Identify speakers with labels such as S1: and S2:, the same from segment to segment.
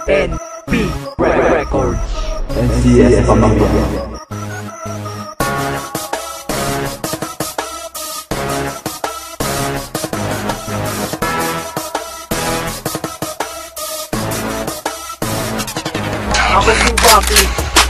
S1: NP Records.
S2: NCS Pamangkin.
S1: Ako si Waki,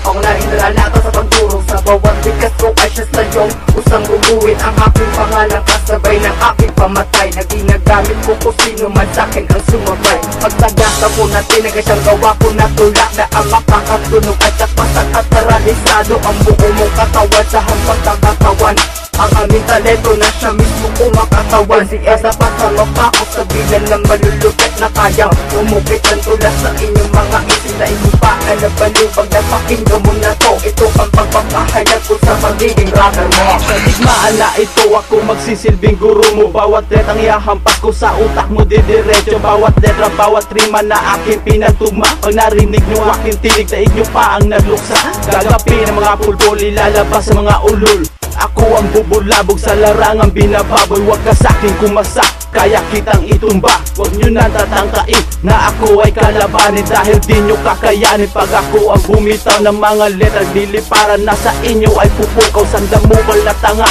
S1: ako na rin nalalata sa pagdurong. Sa bawat bigas ko ay siya sa iyong usang gumuhin ang aking pangalan kasabay ng aking pamatay. Na ginagamit ko kung sino man sa'kin ang sumabay. Pagtagasa ko na tinaga siyang gawa ko na tulak na ang makakatunog at sakpasan at paralisado ang buo mong katawan sa hambang katawan. Ang aming talento na siya mismo kumakatawan. Si Esa pasamang pa ako sa bilan ng malulupit na kayang umukit ang tulas sa inyong mga isip na inupaan na balubag na pakinggan mo na to. Ito ang pagpapahayag ko sa magiging rapper mo.
S3: Sa digmaan na ito ako magsisilbing guru mo. Bawat letang ihahampas ko sa utak mo didiretso. Bawat letra, bawat rima na aking pinatugma. Pag narinig nyo aking tinig, daig nyo pa ang nagluksa. Gagapi ng mga pulbol, ilalabas sa mga ulol. Ako ang bubulabog sa larangang binababoy. Huwag ka sa'king kumasak, kaya kitang itumba. Huwag nyo na tatangkain na ako ay kalabanin, dahil di nyo kakayanin. Pag ako ang bumitaw ng mga letra, diliparan na sa inyo ay pupukaw. Sandamukal na tanga,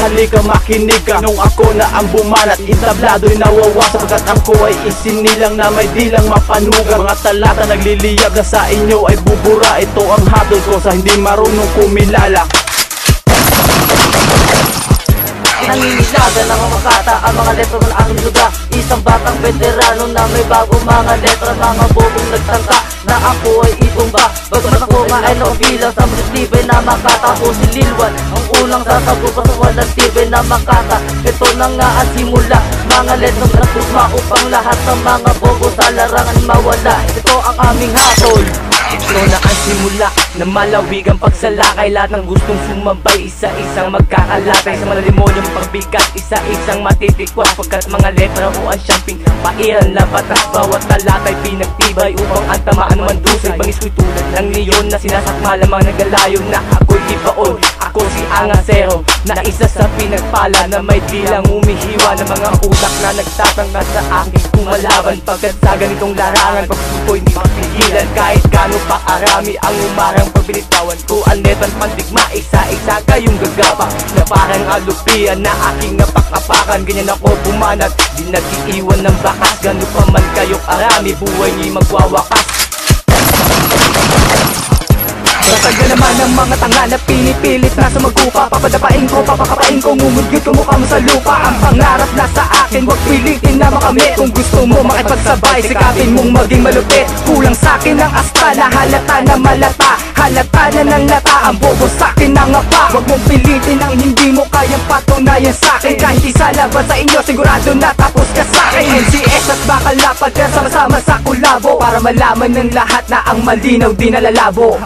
S3: halika makinig ka. Nung ako na ang bumanat, intablado'y nawawa, sapagkat ako ay isinilang na may dilang mapanuga. Mga talata nagliliyab na sa inyo ay bubura. Ito ang hatol ko sa hindi marunong kumilala.
S1: Nangingilaga ng mga kata ang mga letra ng aking luga. Isang batang veterano na may bagong mga letra. Mga bobong nagtangka na ako ay itumba. Bagamat ako nga ay nakabilang sa masitibay na makata. Ako si Lilwan, ang unang sasagupa sa walang tibay na makata. Ito na nga ang simula, mga letra na tugma upang lahat ng mga bobo sa larangan mawala. Ito ang aming hatol. Ito na ang simula na malawig ang pagsalakay. Lahat ng gustong sumabay, isa-isang magkakalatay. Sa mga demonyong pagbigat, isa-isang matitikwat. Pagkat mga letra o ang syamping pairan na batas. Bawat talatay pinagtibay upang ang tamaan naman dusay. Bangis ko'y tulad ng leon na sinasakma lamang nagalayo. Na ako'y ibaon, ako si Angasero, na isa sa pinagpala na may dilang umihiwa ng mga utak na nagtatangka sa aking kumalaban. Pagkat sa ganitong larangan, pagsuko'y di mapigilan. Kahit gano'n pa arami ang umarang pagbinitawan ko, ang letang pandigma, isa-isa kayong gagapa. Na parang alupian na aking napak-apakan. Ganyan ako bumanat, di nag-iiwan ng bakas. Gano'n pa man kayong arami, buhay niyo'y magwawakas. Bataga naman ang mga tanga na pinipilit na sa magkupa. Papadapain ko, papakapain ko, ngumugyot ko mukha mo sa lupa. Ang pangarap na sa akin, huwag pilitin na makamit. Kung gusto mo makipagsabay, sikapin mong maging malupit. Kulang sa'kin ang asta na halata na malata. Halata na ng lata, ang bobo sa'kin na nga pa. Huwag mong pilitin ang hindi mo kayang patunayan sa'kin. Kahit isa laban sa inyo, sigurado na tapos ka sa'kin. NCS at bakal lapad ka sama-sama sa kulabo, para malaman ng lahat na ang malinaw di nalalabo.